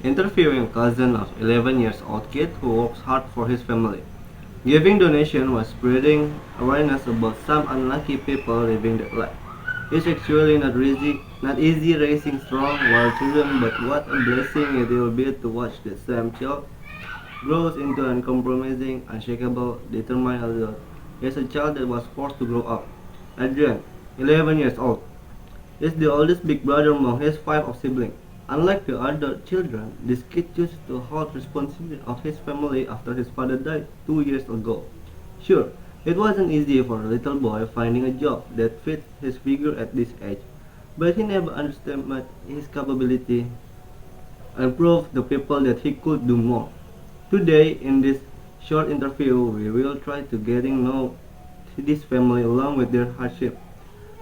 interviewing a cousin of 11 years old kid who works hard for his family. Giving donation was spreading awareness about some unlucky people living that life. It's actually not easy raising strong wild children, but what a blessing it will be to watch the same child grows into an uncompromising, unshakable, determined adult. He's a child that was forced to grow up. Adrian, 11 years old, is the oldest big brother among his five of siblings. Unlike the other children, this kid chose to hold responsibility of his family after his father died 2 years ago. Sure, it wasn't easy for a little boy finding a job that fit his figure at this age, but he never underestimated his capability and proved to people that he could do more. Today, in this short interview, we will try to getting know this family along with their hardship.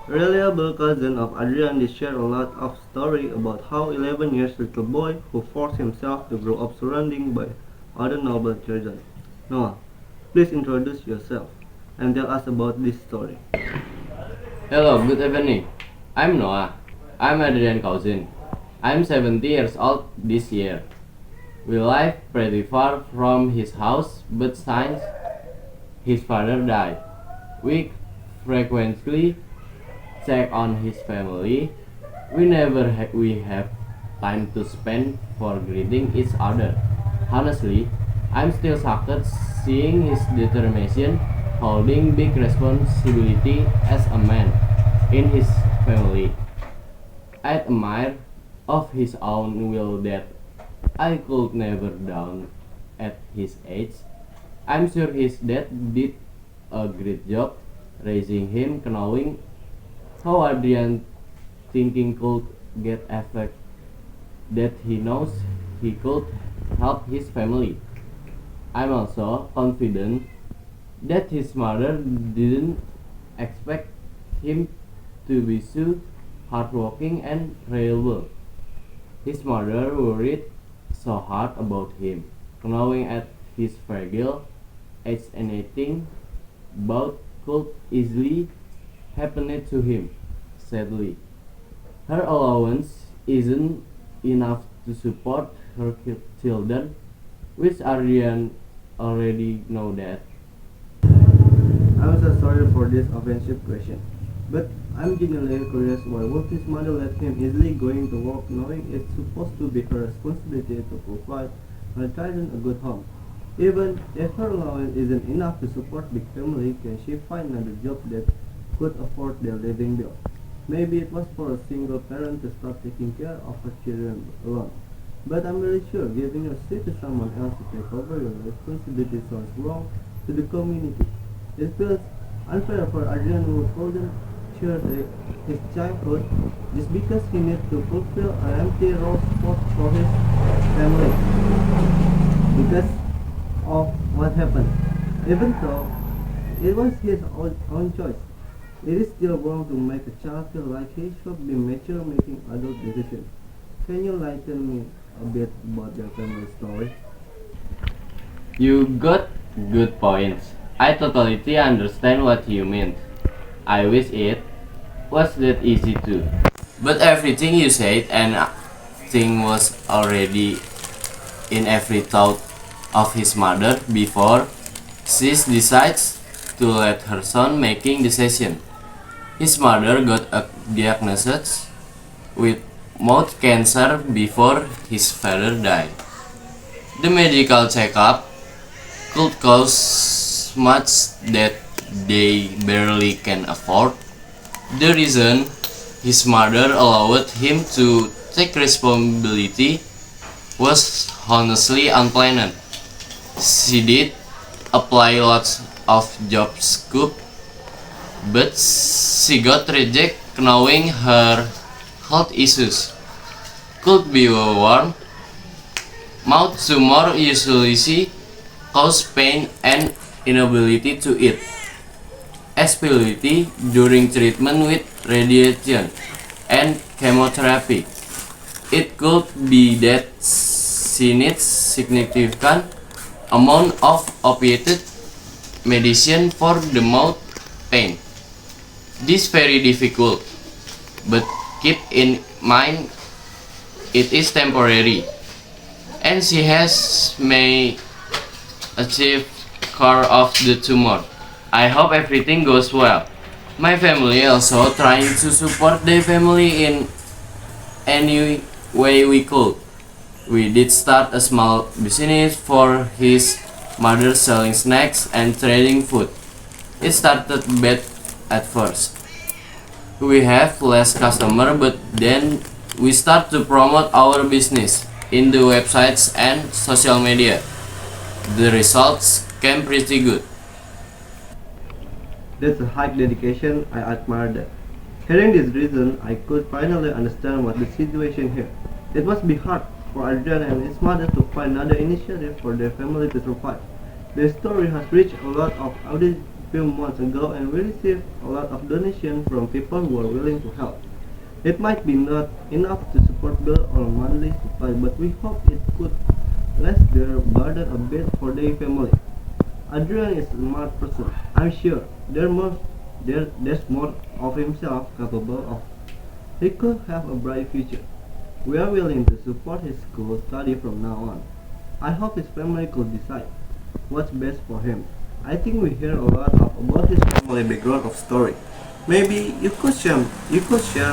Reliable cousin of Adrian, they share a lot of story about how 11 years little boy who forced himself to grow up surrounded by other noble children. Noah, please introduce yourself and tell us about this story. Hello, good evening. I'm Noah. I'm Adrian cousin. I'm 70 years old this year. We live pretty far from his house, but since his father died, we frequently check on his family. We have time to spend for greeting each other. Honestly, I'm still shocked seeing his determination holding big responsibility as a man in his family. I admire of his own will that I could never down at his age. I'm sure his dad did a great job raising him, knowing how Adrian thinking could get affect that he knows he could help his family. I'm also confident that his mother didn't expect him to be so hardworking and reliable. His mother worried so hard about him, knowing at his fragile age anything but could easily happen to him. Sadly, her allowance isn't enough to support her children, which Ariane already know that. I'm so sorry for this offensive question, but I'm genuinely curious why would his mother let him easily going to work knowing it's supposed to be her responsibility to provide her children a good home. Even if her allowance isn't enough to support big family, can she find another job that could afford their living bill? Maybe it was for a single parent to start taking care of her children alone. But I'm really sure giving your seat to someone else to take over your responsibility sounds wrong to the community. It feels unfair for Adrian who couldn't share his childhood just because he needs to fulfill an empty role spot for his family because of what happened. Even though it was his own choice, it is still wrong to make a child feel like he should be mature making adult decisions. Can you lighten me a bit about your family story? You got good points. I totally understand what you meant. I wish it was that easy too. But everything you said and thing was already in every thought of his mother before she decides to let her son making decision. His mother got a diagnosis with mouth cancer before his father died. The medical checkup could cost much that they barely can afford. The reason his mother allowed him to take responsibility was honestly unplanned. She did apply lots of job scope, but she got rejected knowing her health issues could be warm. Mouth tumor usually cause pain and inability to eat, especially during treatment with radiation and chemotherapy. It could be that she needs significant amount of opiate medicine for the mouth pain. This very difficult, but keep in mind it is temporary. and she has may achieve cure of the tumor. I hope everything goes well. My family also trying to support the family in any way we could. We did start a small business for his mother selling snacks and trading food. It started bad at first. We have less customer but then we start to promote our business in the websites and social media. The results came pretty good. That's a high dedication. I admire that. Hearing this reason, I could finally understand what the situation here. It must be hard for Adrian and his mother to find another initiative for their family to survive. The story has reached a lot of audience a few months ago and we received a lot of donations from people who are willing to help. It might be not enough to support bill or monthly supply, but we hope it could lessen their burden a bit for their family. Adrian is a smart person. I'm sure there's more of himself capable of. He could have a bright future. We are willing to support his school study from now on. I hope his family could decide what's best for him. I think we hear a lot about his family background of story. Maybe you could share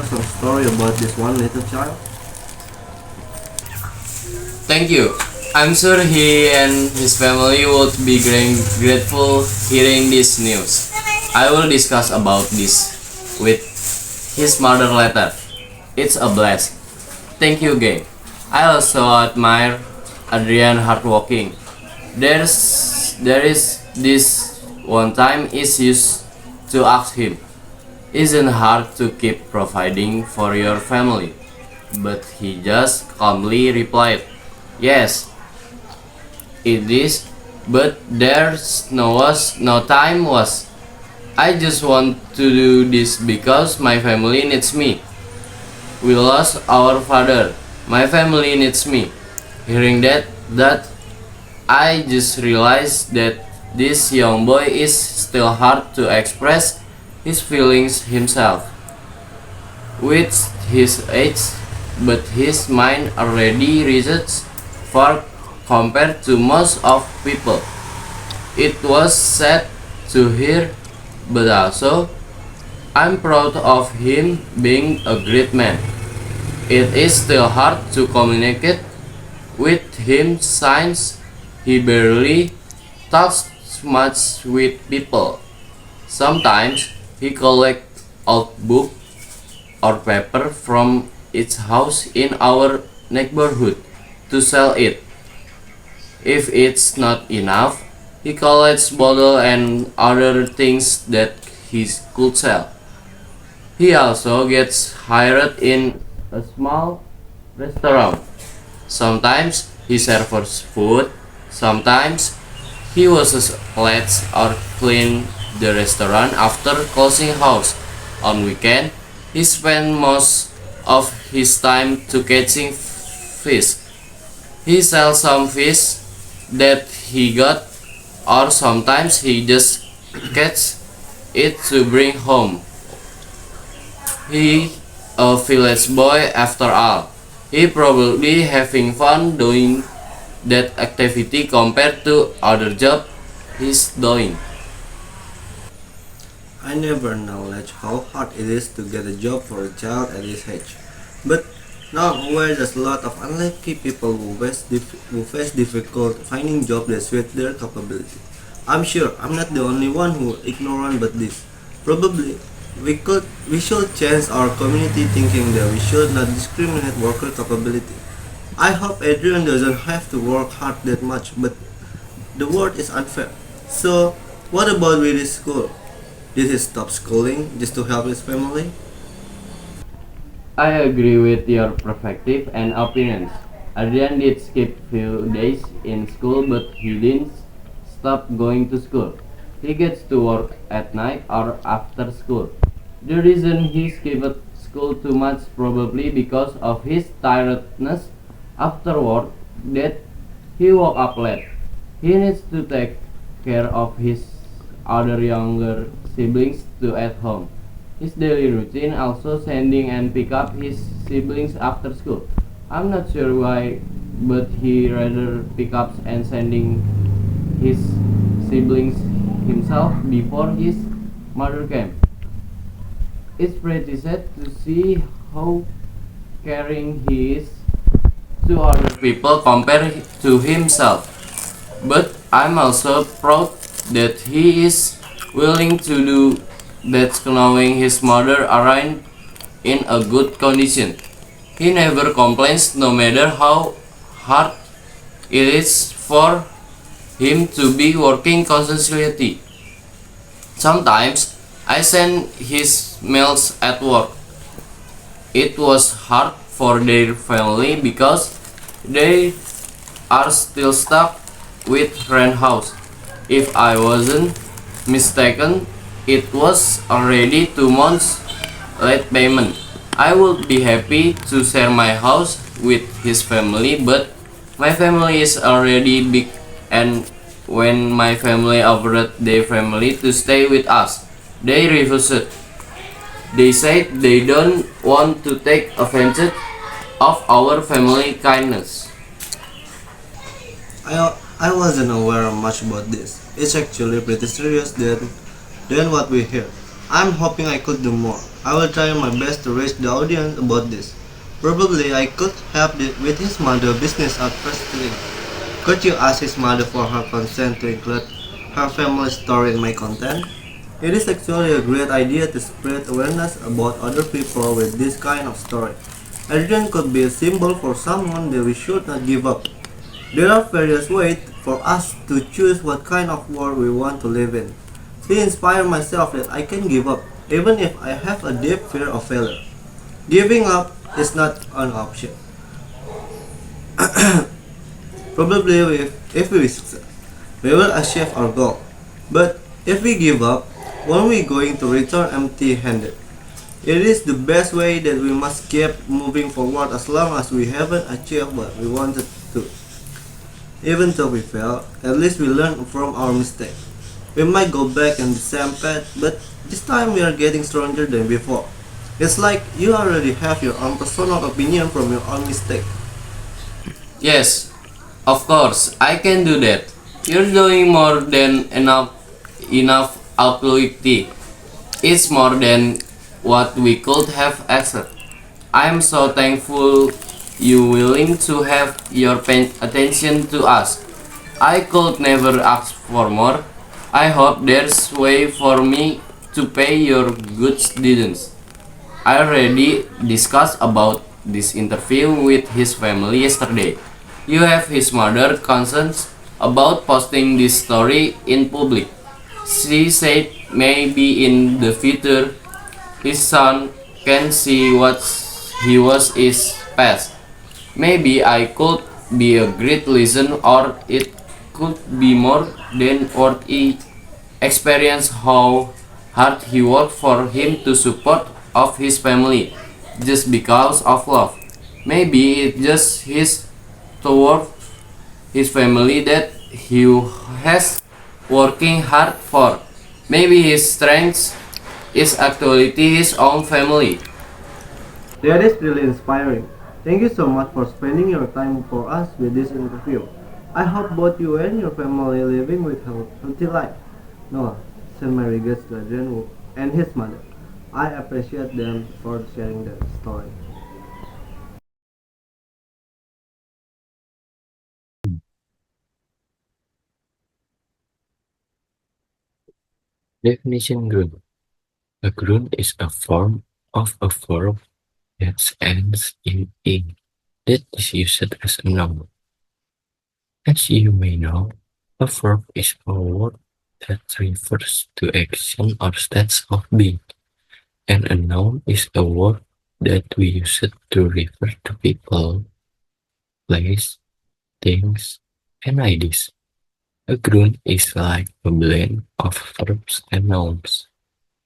some story about this one little child. Thank you. I'm sure he and his family would be grateful hearing this news. I will discuss about this with his mother later. It's a blast. Thank you, Gay. I also admire Adrian hardworking. There is this one time is used to ask him, isn't hard to keep providing for your family? But he just calmly replied, yes, it is, but there's no time was. I just want to do this because my family needs me. We lost our father. My family needs me. Hearing that I just realized that this young boy is still hard to express his feelings himself. With his age, but his mind already reaches far compared to most of people. It was sad to hear, but also I'm proud of him being a great man. It is still hard to communicate with him since he barely talks much with people. Sometimes he collects old book or paper from its house in our neighborhood to sell it. If it's not enough, he collects bottle and other things that he could sell. He also gets hired in a small restaurant. Sometimes he serves food, sometimes he washes plates or clean the restaurant after closing house. On weekend, he spends most of his time to catching fish. He sells some fish that he got or sometimes he just catch it to bring home. He a village boy after all. He probably having fun doing that activity compared to other job he's doing. I never acknowledged how hard it is to get a job for a child at this age. But now I'm aware there's a lot of unlucky people who face difficult finding jobs that suit their capability. I'm sure I'm not the only one who ignorant but this. Probably we should change our community thinking that we should not discriminate worker capability. I hope Adrian doesn't have to work hard that much, but the world is unfair. So what about with his school? Did he stop schooling just to help his family? I agree with your perspective and opinions. Adrian did skip few days in school but he didn't stop going to school. He gets to work at night or after school. The reason he skipped school too much probably because of his tiredness after work that he woke up late. He needs to take care of his other younger siblings too at home. His daily routine also sending and pick up his siblings after school. I'm not sure why but he rather pick up and sending his siblings himself before his mother came. It's pretty sad to see how caring he is to other people compared to himself. But I'm also proud that he is willing to do that knowing his mother aren't in a good condition. He never complains no matter how hard it is for him to be working constantly. Sometimes I send his mails at work. It was hard for their family because they are still stuck with rent house. If I wasn't mistaken, it was already 2 months late payment. I would be happy to share my house with his family, but my family is already big, and when my family offered their family to stay with us, they refused. They said they don't want to take advantage of our family kindness. I wasn't aware much about this. It's actually pretty serious than what we hear. I'm hoping I could do more. I will try my best to reach the audience about this. Probably I could help with his mother business at first thing. Could you ask his mother for her consent to include her family story in my content? It is actually a great idea to spread awareness about other people with this kind of story. Adrian could be a symbol for someone that we should not give up. There are various ways for us to choose what kind of world we want to live in. He inspired myself that I can give up, even if I have a deep fear of failure. Giving up is not an option. Probably if we succeed, we will achieve our goal. But if we give up, when we going to return empty-handed? It is the best way that we must keep moving forward as long as we haven't achieved what we wanted to. Even though we fail, at least we learn from our mistake. We might go back in the same path, but this time we are getting stronger than before. It's like you already have your own personal opinion from your own mistake. Yes, of course, I can do that. You're doing more than enough outlook. It's more than what we could have accepted. I'm so thankful you willing to have your attention to us. I could never ask for more. I hope there's way for me to pay your goods didn't. I already discussed about this interview with his family yesterday. You have his mother concerns about posting this story in public. She said maybe in the future his son can see what he was his past. Maybe I could be a great lesson, or it could be more than worth it. Experience how hard he worked for him to support of his family just because of love. Maybe it's just his toward his family that he has working hard for. Maybe his strength is actually his own family. That is really inspiring. Thank you so much for spending your time for us with this interview. I hope both you and your family living with healthy life. Noah, send my regards to Adrian and his mother. I appreciate them for sharing their story. Definition grunt. A grunt is a form of a verb that ends in "ing" that is used as a noun. As you may know, a verb is a word that refers to action or states of being, and a noun is a word that we use to refer to people, place, things, and ideas. A grunt is like a blend of verbs and nouns.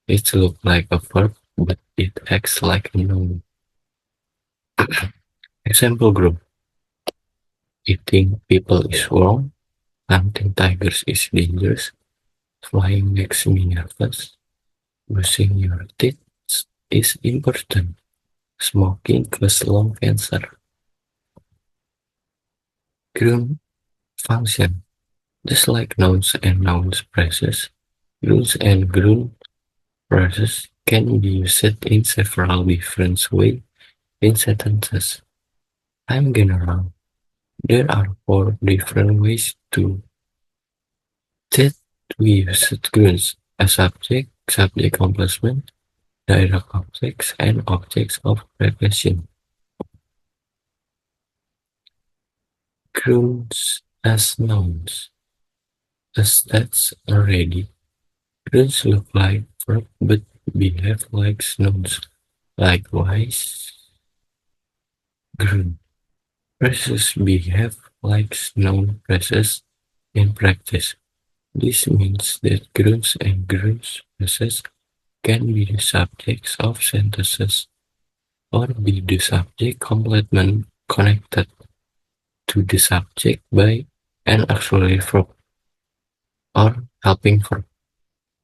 It looks like a verb, but it acts like a noun. Example group. Eating people is wrong. Hunting tigers is dangerous. Flying makes me nervous. Brushing your teeth is important. Smoking causes lung cancer. Ground function. Just like nouns and noun phrases, groups and ground phrases can be used in several different ways in sentences. I'm general. There are four different ways to that we use groups: a subject, subject complement, direct objects, and objects of preparation. Groups as nouns. As that's already, groups look like verb but behave like nouns. Likewise, group phrases behave like noun phrases in practice. This means that groups and groups phrases can be the subjects of sentences or be the subject complement connected to the subject by an auxiliary verb or helping verb.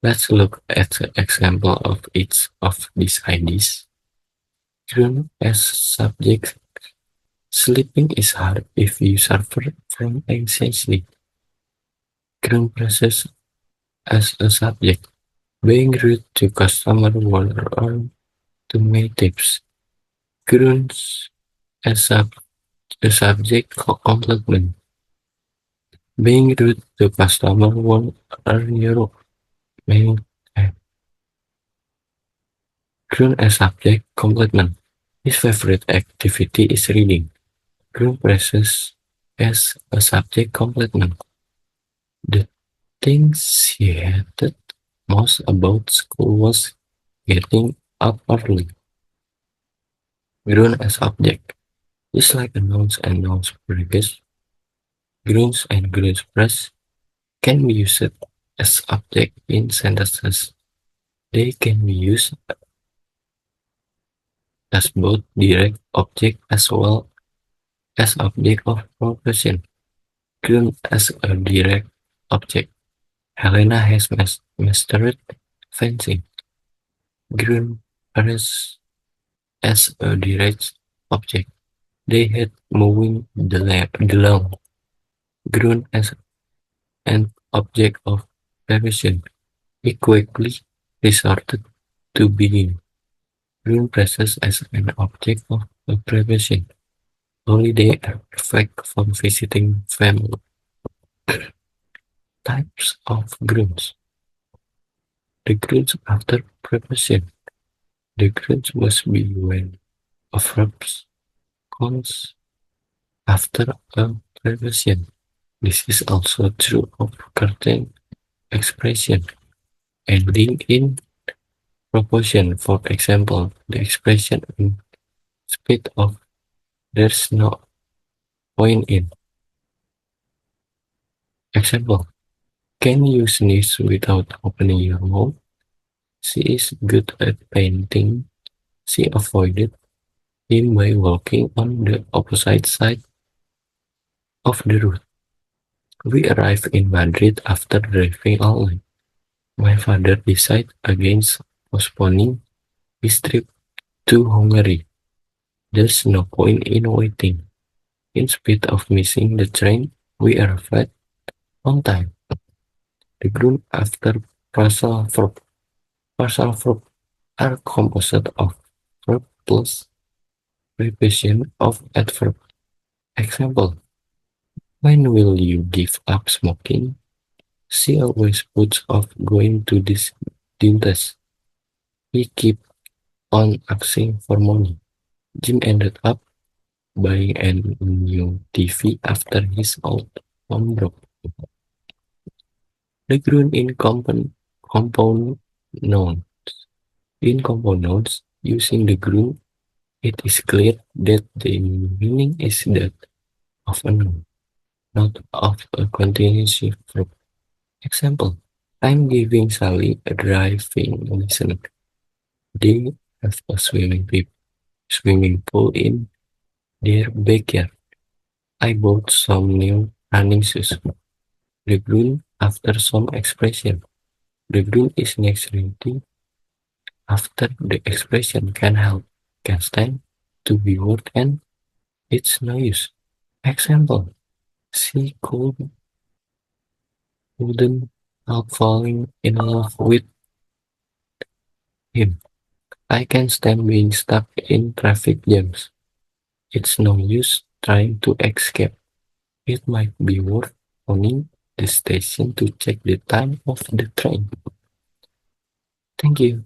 Let's look at an example of each of these ideas. Grown as subject. Sleeping is hard if you suffer from anxiety. Grown process as a subject. Being rude to customer or to my tips. Groans as a subject complement. Being rude to customer won't earn your main grown as subject complement. His favorite activity is reading. Grown presses as a subject complement. The things he hated most about school was getting up early. Grown as object. Just like a nouns and nouns phrases, groans and groans press can be used as object in sentences. They can be used as both direct object as well as object of progression. Grown as a direct object. Helena has mastered fencing. Grown press as a direct object. They had mowing the lawn. Grown as an object of preparation. He quickly resorted to being grown presses as an object of preparation. Holiday are perfect for visiting family. Types of grooms. The grooms after preparation. The grooms must be when a verb comes after a preposition. This is also true of certain expression ending in proportion. For example, the expression in spite of there's no point in. Example, can you sneeze without opening your mouth? She is good at painting. She avoided him by walking on the opposite side of the road. We arrived in Madrid after driving all night. My father decided against postponing his trip to Hungary. There's no point in waiting. In spite of missing the train, we arrived on time. The group after partial verb are composed of verb plus preposition of adverb. Example, when will you give up smoking? She always puts off going to this dentist. He keep on asking for money. Jim ended up buying a new TV after his old one broke. The ground in compound nouns. In compound nouns, using the ground, it is clear that the meaning is that of a noun, not of a continuous verb. Example, I'm giving Sally a driving lesson. They have a swimming pool in their backyard. I bought some new running shoes. The ground after some expression. The ground is next ready after the expression can help, can stand, to be word and it's no use. Example, She couldn't help falling in love with him. I can't stand being stuck in traffic jams. It's no use trying to escape. It might be worth phoning the station to check the time of the train. Thank you.